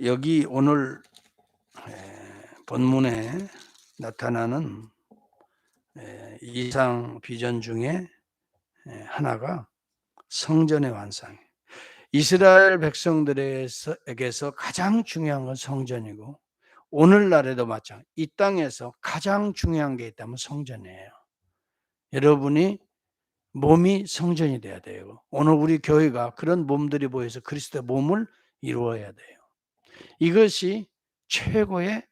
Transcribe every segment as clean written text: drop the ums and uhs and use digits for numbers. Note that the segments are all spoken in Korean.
여기 오늘 본문에 나타나는 이상 비전 중에 하나가 성전의 완성이에요. 이스라엘 백성들에게서 가장 중요한 건 성전이고, 오늘날에도 마찬가지, 이 땅에서 가장 중요한 게 있다면 성전이에요. 여러분이 몸이 성전이 돼야 돼요. 오늘 우리 교회가 그런 몸들이 모여서 그리스도의 몸을 이루어야 돼요. 이것이 최고의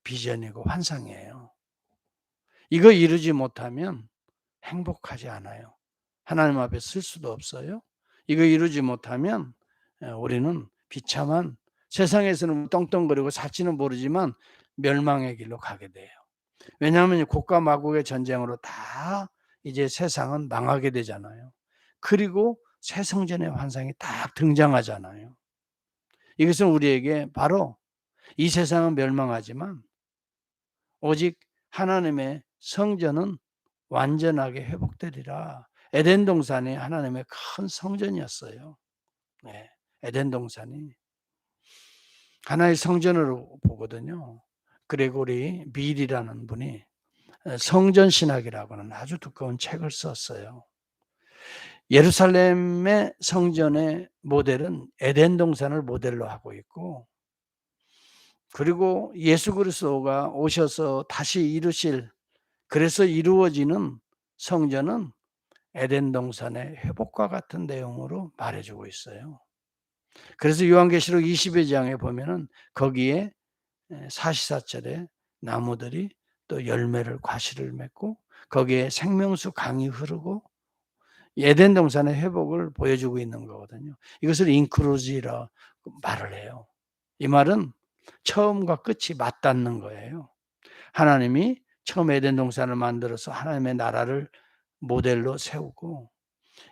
비전이고 환상이에요. 이거 이루지 못하면 행복하지 않아요. 하나님 앞에 쓸 수도 없어요. 이거 이루지 못하면 우리는 비참한, 세상에서는 떵떵거리고 살지는 모르지만 멸망의 길로 가게 돼요. 왜냐하면 곡과 마곡의 전쟁으로 다 이제 세상은 망하게 되잖아요. 그리고 새 성전의 환상이 딱 등장하잖아요. 이것은 우리에게 바로 이 세상은 멸망하지만 오직 하나님의 성전은 완전하게 회복되리라. 에덴 동산이 하나님의 큰 성전이었어요. 네, 에덴 동산이 하나의 성전으로 보거든요. 그레고리 밀이라는 분이 성전 신학이라고 하는 아주 두꺼운 책을 썼어요. 예루살렘의 성전의 모델은 에덴 동산을 모델로 하고 있고, 그리고 예수 그리스도가 오셔서 다시 이루실, 그래서 이루어지는 성전은 에덴 동산의 회복과 같은 내용으로 말해주고 있어요. 그래서 요한계시록 20여 장에 보면은 거기에 사시사철에 나무들이 또 열매를 과실을 맺고 거기에 생명수 강이 흐르고 에덴 동산의 회복을 보여주고 있는 거거든요. 이것을 인크루지라 말을 해요. 이 말은 처음과 끝이 맞닿는 거예요. 하나님이 처음 에덴 동산을 만들어서 하나님의 나라를 모델로 세우고,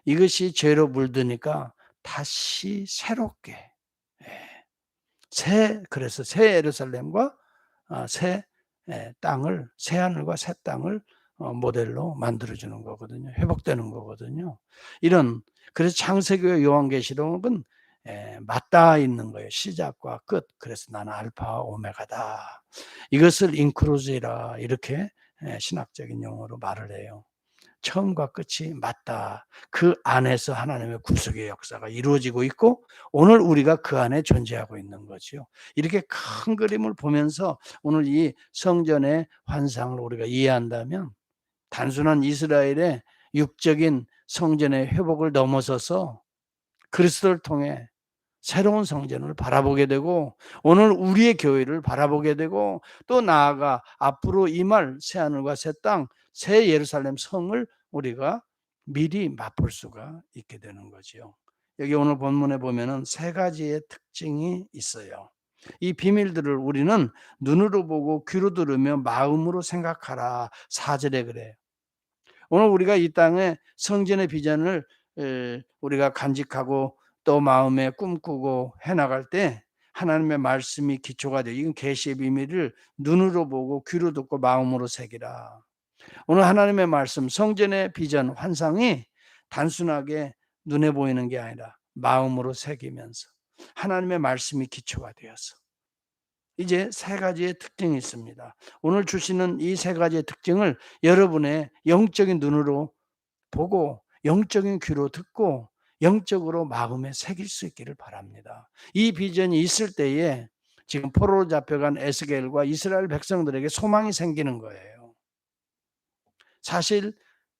이것이 죄로 물드니까 다시 새롭게 그래서 새 예루살렘과 새 땅을, 새 하늘과 새 땅을 모델로 만들어주는 거거든요. 회복되는 거거든요. 그래서 창세기와 요한계시록은 맞닿아 있는 거예요. 시작과 끝. 그래서 나는 알파와 오메가다. 이것을 인크루즈라 이렇게 신학적인 용어로 말을 해요. 처음과 끝이 맞다. 그 안에서 하나님의 구속의 역사가 이루어지고 있고 오늘 우리가 그 안에 존재하고 있는 거죠. 이렇게 큰 그림을 보면서 오늘 이 성전의 환상을 우리가 이해한다면 단순한 이스라엘의 육적인 성전의 회복을 넘어서서 그리스도를 통해 새로운 성전을 바라보게 되고 오늘 우리의 교회를 바라보게 되고 또 나아가 앞으로 임할 새하늘과 새 땅, 새 예루살렘 성을 우리가 미리 맛볼 수가 있게 되는 거죠. 여기 오늘 본문에 보면은 세 가지의 특징이 있어요. 이 비밀들을 우리는 눈으로 보고 귀로 들으며 마음으로 생각하라. 4절에 그래요. 오늘 우리가 이 땅에 성전의 비전을 우리가 간직하고 또 마음에 꿈꾸고 해나갈 때 하나님의 말씀이 기초가 돼요. 이건 계시의 비밀을 눈으로 보고 귀로 듣고 마음으로 새기라. 오늘 하나님의 말씀, 성전의 비전, 환상이 단순하게 눈에 보이는 게 아니라 마음으로 새기면서 하나님의 말씀이 기초가 되어서 이제 세 가지의 특징이 있습니다. 오늘 주시는 이 세 가지의 특징을 여러분의 영적인 눈으로 보고 영적인 귀로 듣고 영적으로 마음에 새길 수 있기를 바랍니다. 이 비전이 있을 때에 지금 포로로 잡혀간 에스겔과 이스라엘 백성들에게 소망이 생기는 거예요. 사실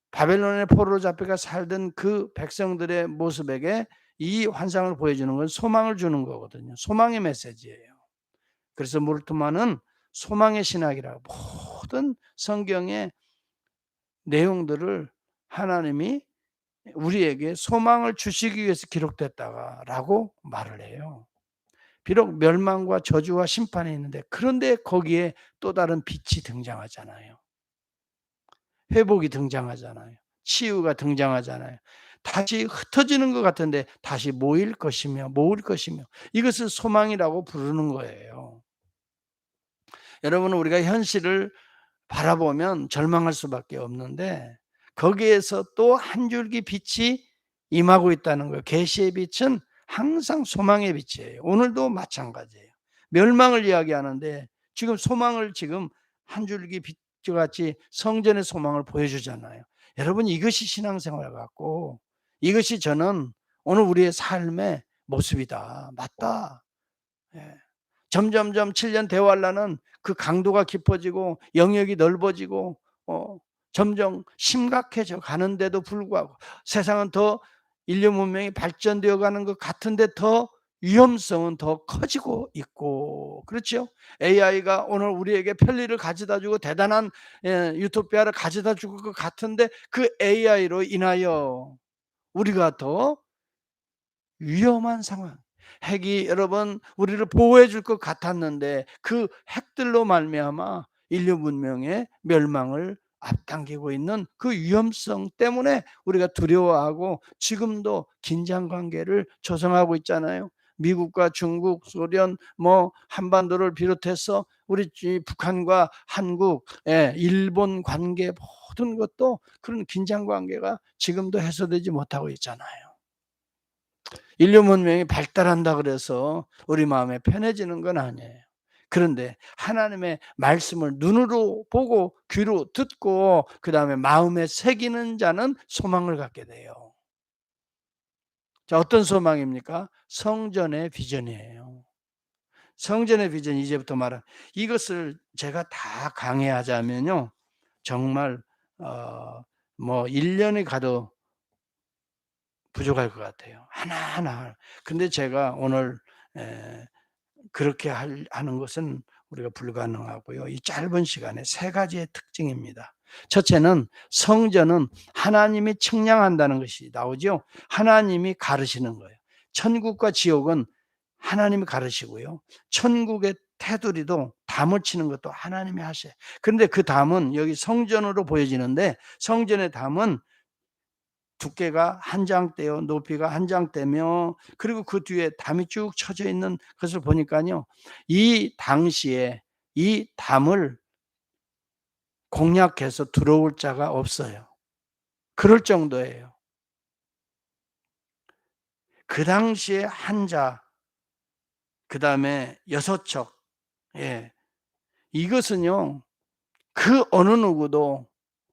바벨론의 포로로 잡혀가 살던 그 백성들의 모습에게 이 환상을 보여주는 건 소망을 주는 거거든요. 소망의 메시지예요. 그래서 몰트만은 소망의 신학이라고 모든 성경의 내용들을 하나님이 우리에게 소망을 주시기 위해서 기록됐다라고 말을 해요. 비록 멸망과 저주와 심판이 있는데 그런데 거기에 또 다른 빛이 등장하잖아요. 회복이 등장하잖아요. 치유가 등장하잖아요. 다시 흩어지는 것 같은데 다시 모일 것이며 이것을 소망이라고 부르는 거예요. 여러분, 우리가 현실을 바라보면 절망할 수밖에 없는데 거기에서 또 한 줄기 빛이 임하고 있다는 거예요. 계시의 빛은 항상 소망의 빛이에요. 오늘도 마찬가지예요. 멸망을 이야기하는데 지금 소망을 지금 한 줄기 빛같이 성전의 소망을 보여주잖아요. 여러분 이것이 신앙생활 같고 이것이 저는 오늘 우리의 삶의 모습이다. 맞다. 예. 점점점 7년 대환란은 그 강도가 깊어지고 영역이 넓어지고 점점 심각해져 가는데도 불구하고 세상은 더 인류 문명이 발전되어 가는 것 같은데 더 위험성은 더 커지고 있고 그렇죠? AI가 오늘 우리에게 편리를 가져다 주고 대단한 유토피아를 가져다 줄 것 같은데 그 AI로 인하여 우리가 더 위험한 상황. 핵이 여러분 우리를 보호해 줄 것 같았는데 그 핵들로 말미암아 인류 문명의 멸망을 앞당기고 있는 그 위험성 때문에 우리가 두려워하고 지금도 긴장 관계를 조성하고 있잖아요. 미국과 중국, 소련, 한반도를 비롯해서 우리 북한과 한국, 일본 관계 모든 것도 그런 긴장 관계가 지금도 해소되지 못하고 있잖아요. 인류 문명이 발달한다 그래서 우리 마음에 편해지는 건 아니에요. 그런데 하나님의 말씀을 눈으로 보고 귀로 듣고 그다음에 마음에 새기는 자는 소망을 갖게 돼요. 자, 어떤 소망입니까? 성전의 비전이에요. 성전의 비전 이제부터 말한 이것을 제가 다 강의하자면요. 정말 1년이 가도 부족할 것 같아요. 하나하나. 근데 제가 오늘 그렇게 하는 것은 우리가 불가능하고요. 이 짧은 시간에 세 가지의 특징입니다. 첫째는 성전은 하나님이 측량한다는 것이 나오죠. 하나님이 가르시는 거예요. 천국과 지옥은 하나님이 가르시고요. 천국의 테두리도 담을 치는 것도 하나님이 하셔요. 그런데 그 담은 여기 성전으로 보여지는데 성전의 담은 두께가 한 장대요. 높이가 한 장대며 그리고 그 뒤에 담이 쭉 쳐져 있는 것을 보니까요. 이 당시에 이 담을 공략해서 들어올 자가 없어요. 그럴 정도예요. 그 당시에 한 자, 그다음에 6척. 예. 이것은요. 그 어느 누구도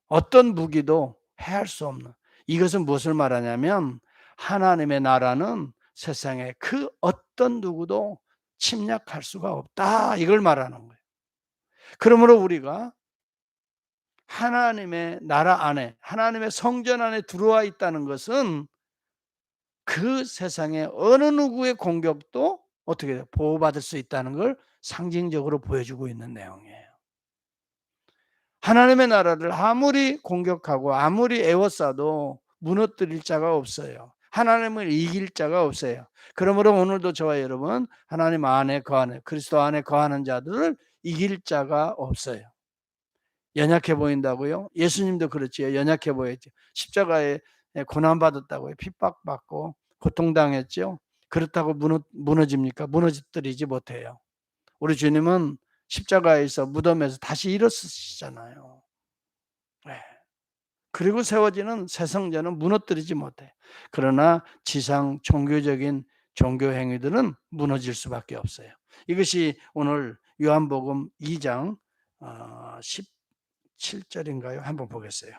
어떤 무기도 해할 수 없는 이것은 무엇을 말하냐면 하나님의 나라는 세상에 그 어떤 누구도 침략할 수가 없다. 이걸 말하는 거예요. 그러므로 우리가 하나님의 나라 안에 하나님의 성전 안에 들어와 있다는 것은 그 세상에 어느 누구의 공격도 어떻게 돼요? 보호받을 수 있다는 걸 상징적으로 보여주고 있는 내용이에요. 하나님의 나라를 아무리 공격하고 아무리 애워싸도 무너뜨릴 자가 없어요. 하나님을 이길 자가 없어요. 그러므로 오늘도 저와 여러분 하나님 안에 거하는 그리스도 안에 거하는 자들을 이길 자가 없어요. 연약해 보인다고요? 예수님도 그렇지요. 연약해 보였죠. 십자가에 고난받았다고요. 핍박받고 고통당했죠. 그렇다고 무너집니까? 무너뜨리지 못해요. 우리 주님은 십자가에서 무덤에서 다시 일어서시잖아요. 네. 그리고 세워지는 새 성전은 무너뜨리지 못해. 그러나 지상 종교적인 종교 행위들은 무너질 수밖에 없어요. 이것이 오늘 요한복음 2장 17절인가요? 한번 보겠어요.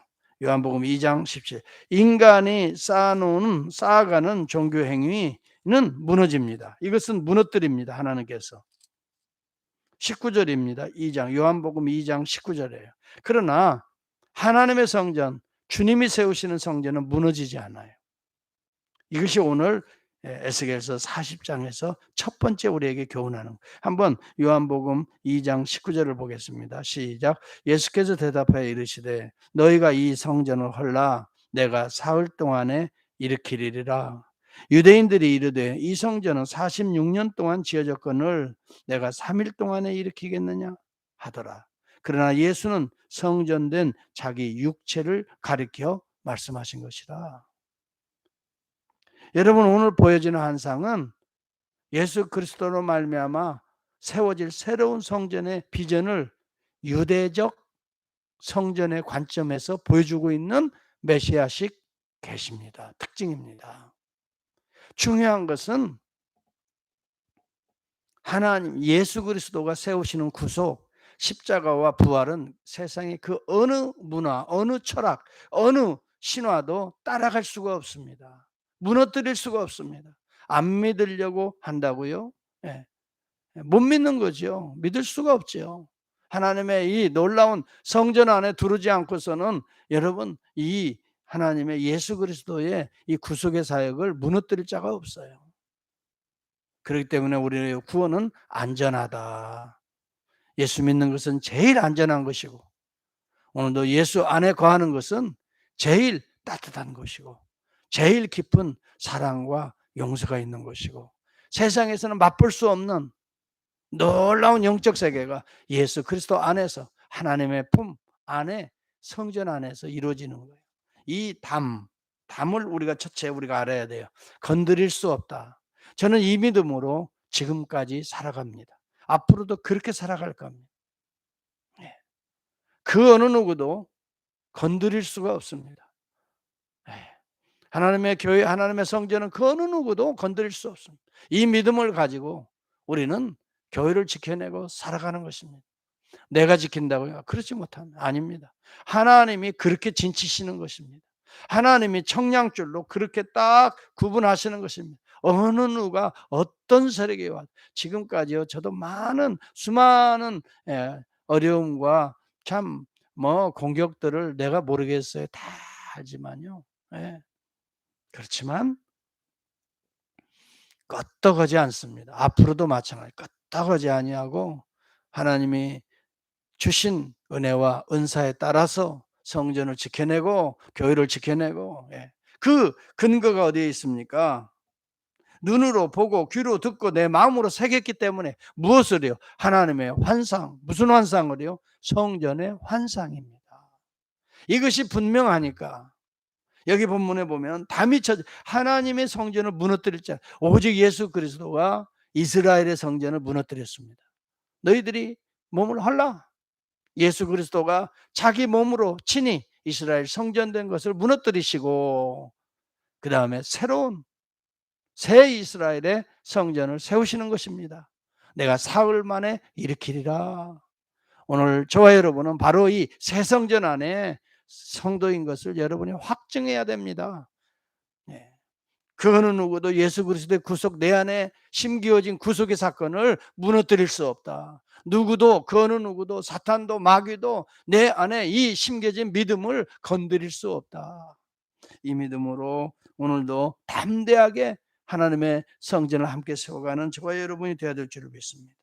요한복음 2장 17. 인간이 쌓아가는 종교 행위는 무너집니다. 이것은 무너뜨립니다. 하나님께서. 19절입니다. 2장 요한복음 2장 19절이에요. 그러나 하나님의 성전, 주님이 세우시는 성전은 무너지지 않아요. 이것이 오늘 에스겔서 40장에서 첫 번째 우리에게 교훈하는 거예요. 한번 요한복음 2장 19절을 보겠습니다. 시작. 예수께서 대답하여 이르시되 너희가 이 성전을 헐라 내가 사흘 동안에 일으키리라. 유대인들이 이르되 이 성전은 46년 동안 지어졌거늘 내가 3일 동안에 일으키겠느냐 하더라. 그러나 예수는 성전된 자기 육체를 가리켜 말씀하신 것이라. 여러분 오늘 보여지는 환상은 예수 그리스도로 말미암아 세워질 새로운 성전의 비전을 유대적 성전의 관점에서 보여주고 있는 메시아식 계시입니다. 특징입니다. 중요한 것은 하나님 예수 그리스도가 세우시는 구속, 십자가와 부활은 세상의 그 어느 문화, 어느 철학, 어느 신화도 따라갈 수가 없습니다. 무너뜨릴 수가 없습니다. 안 믿으려고 한다고요? 예. 못 믿는 거죠. 믿을 수가 없죠. 하나님의 이 놀라운 성전 안에 두르지 않고서는 여러분 이 하나님의 예수 그리스도의 이 구속의 사역을 무너뜨릴 자가 없어요. 그렇기 때문에 우리의 구원은 안전하다. 예수 믿는 것은 제일 안전한 것이고 오늘도 예수 안에 거하는 것은 제일 따뜻한 것이고 제일 깊은 사랑과 용서가 있는 것이고 세상에서는 맛볼 수 없는 놀라운 영적 세계가 예수 그리스도 안에서 하나님의 품 안에 성전 안에서 이루어지는 거예요. 이 담을 우리가 첫째 우리가 알아야 돼요. 건드릴 수 없다. 저는 이 믿음으로 지금까지 살아갑니다. 앞으로도 그렇게 살아갈 겁니다. 예. 그 어느 누구도 건드릴 수가 없습니다. 예. 하나님의 교회, 하나님의 성전은 그 어느 누구도 건드릴 수 없습니다. 이 믿음을 가지고 우리는 교회를 지켜내고 살아가는 것입니다. 내가 지킨다고요? 그렇지 못합니다. 아닙니다. 하나님이 그렇게 진치시는 것입니다. 하나님이 청량줄로 그렇게 딱 구분하시는 것입니다. 어느 누가 어떤 세력이 와 지금까지요. 저도 수많은 어려움과 참 공격들을 내가 모르겠어요. 다 알지만요. 예. 그렇지만 껐떡하지 않습니다. 앞으로도 마찬가지 껐떡하지 아니하고 하나님이 주신 은혜와 은사에 따라서 성전을 지켜내고 교회를 지켜내고 그 근거가 어디에 있습니까? 눈으로 보고 귀로 듣고 내 마음으로 새겼기 때문에 무엇을요? 하나님의 환상. 무슨 환상을요? 성전의 환상입니다. 이것이 분명하니까 여기 본문에 보면 담이 쳐져 하나님의 성전을 무너뜨릴 자 오직 예수 그리스도가 이스라엘의 성전을 무너뜨렸습니다. 너희들이 몸을 헐라 예수 그리스도가 자기 몸으로 친히 이스라엘 성전된 것을 무너뜨리시고 그 다음에 새로운 새 이스라엘의 성전을 세우시는 것입니다. 내가 사흘 만에 일으키리라. 오늘 저와 여러분은 바로 이 새 성전 안에 성도인 것을 여러분이 확증해야 됩니다. 그 어느 누구도 예수 그리스도의 구속 내 안에 심기어진 구속의 사건을 무너뜨릴 수 없다. 누구도 그 어느 누구도 사탄도 마귀도 내 안에 이 심겨진 믿음을 건드릴 수 없다. 이 믿음으로 오늘도 담대하게 하나님의 성전을 함께 세워가는 저와 여러분이 되어야 될 줄을 믿습니다.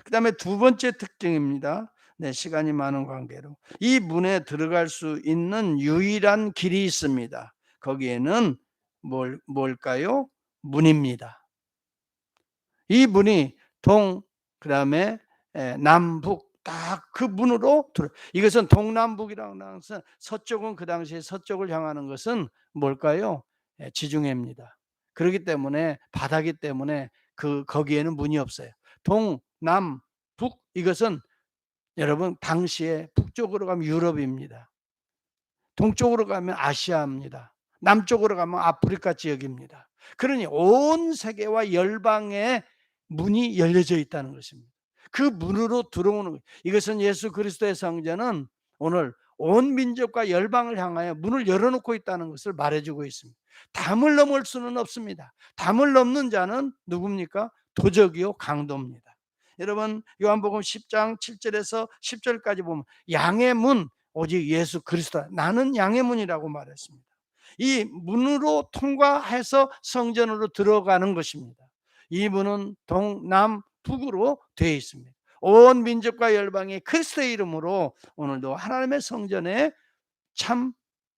그 다음에 두 번째 특징입니다. 시간이 많은 관계로 이 문에 들어갈 수 있는 유일한 길이 있습니다. 거기에는 뭘까요? 문입니다. 이 문이 그다음에 남북 딱 그 문으로 이것은 동남북이라고 하는 것은 서쪽은 그 당시에 서쪽을 향하는 것은 뭘까요? 지중해입니다. 그렇기 때문에 바다기 때문에 거기에는 문이 없어요. 동남북 이것은 여러분 당시에 북쪽으로 가면 유럽입니다. 동쪽으로 가면 아시아입니다. 남쪽으로 가면 아프리카 지역입니다. 그러니 온 세계와 열방의 문이 열려져 있다는 것입니다. 그 문으로 들어오는 거예요. 이것은 예수 그리스도의 성전은 오늘 온 민족과 열방을 향하여 문을 열어놓고 있다는 것을 말해주고 있습니다. 담을 넘을 수는 없습니다. 담을 넘는 자는 누굽니까? 도적이요 강도입니다. 여러분 요한복음 10장 7절에서 10절까지 보면 양의 문 오직 예수 그리스도 나는 양의 문이라고 말했습니다. 이 문으로 통과해서 성전으로 들어가는 것입니다. 이 문은 동남북으로 되어 있습니다. 온 민족과 열방이 그리스도의 이름으로 오늘도 하나님의 성전에 참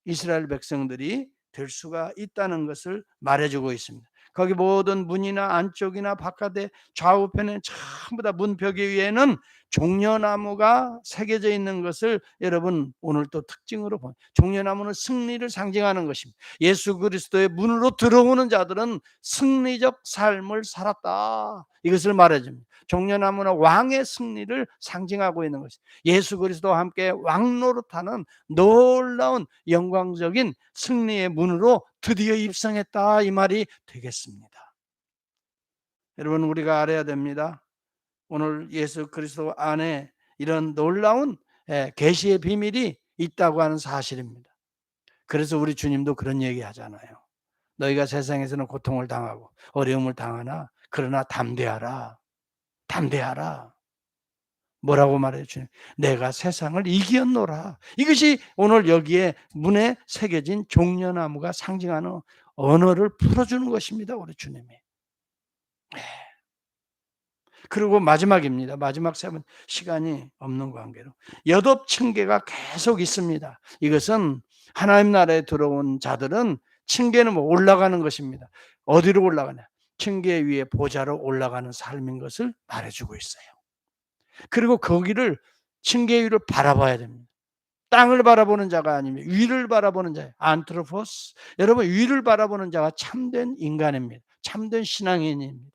이스라엘 백성들이 될 수가 있다는 것을 말해주고 있습니다. 거기 모든 문이나 안쪽이나 바깥에 좌우편에 전부 다 문벽 위에는 종려나무가 새겨져 있는 것을 여러분 오늘 또 특징으로 보면 종려나무는 승리를 상징하는 것입니다. 예수 그리스도의 문으로 들어오는 자들은 승리적 삶을 살았다, 이것을 말해줍니다. 종려나무는 왕의 승리를 상징하고 있는 것입니다. 예수 그리스도와 함께 왕노릇하는 놀라운 영광적인 승리의 문으로 드디어 입성했다, 이 말이 되겠습니다. 여러분, 우리가 알아야 됩니다. 오늘 예수 그리스도 안에 이런 놀라운 계시의 비밀이 있다고 하는 사실입니다. 그래서 우리 주님도 그런 얘기 하잖아요. 너희가 세상에서는 고통을 당하고 어려움을 당하나 그러나 담대하라. 담대하라. 뭐라고 말해요, 주님? 내가 세상을 이겼노라. 이것이 오늘 여기에 문에 새겨진 종려나무가 상징하는 언어를 풀어주는 것입니다, 우리 주님이. 그리고 마지막입니다. 마지막 세 번, 시간이 없는 관계로 여덟 층계가 계속 있습니다. 이것은 하나님 나라에 들어온 자들은 층계는 뭐 올라가는 것입니다. 어디로 올라가냐? 층계 위에 보좌로 올라가는 삶인 것을 말해주고 있어요. 그리고 거기를 층계 위를 바라봐야 됩니다. 땅을 바라보는 자가 아니면 위를 바라보는 자예요. 안트로포스. 여러분, 위를 바라보는 자가 참된 인간입니다. 참된 신앙인입니다.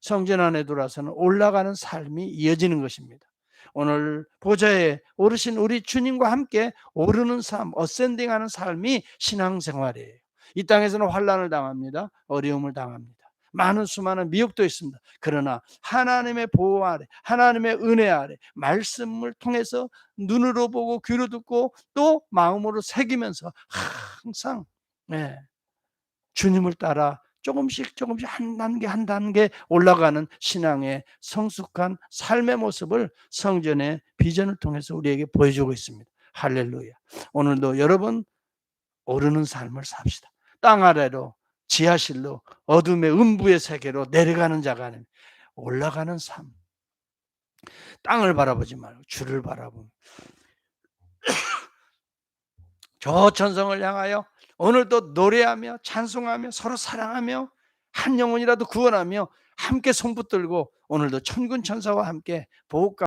성전 안에 들어와서는 올라가는 삶이 이어지는 것입니다. 오늘 보좌에 오르신 우리 주님과 함께 오르는 삶, 어센딩하는 삶이 신앙생활이에요. 이 땅에서는 환난을 당합니다. 어려움을 당합니다. 많은 수많은 미혹도 있습니다. 그러나 하나님의 보호 아래, 하나님의 은혜 아래 말씀을 통해서 눈으로 보고 귀로 듣고 또 마음으로 새기면서 항상 주님을 따라 조금씩 한 단계 한 단계 올라가는 신앙의 성숙한 삶의 모습을 성전의 비전을 통해서 우리에게 보여주고 있습니다. 할렐루야. 오늘도 여러분 오르는 삶을 삽시다. 땅 아래로, 지하실로, 어둠의 음부의 세계로 내려가는 자가 아닙니다. 올라가는 삶. 땅을 바라보지 말고 주를 바라보면 저 천성을 향하여 오늘도 노래하며 찬송하며 서로 사랑하며 한 영혼이라도 구원하며 함께 손 붙들고 오늘도 천군 천사와 함께 보호가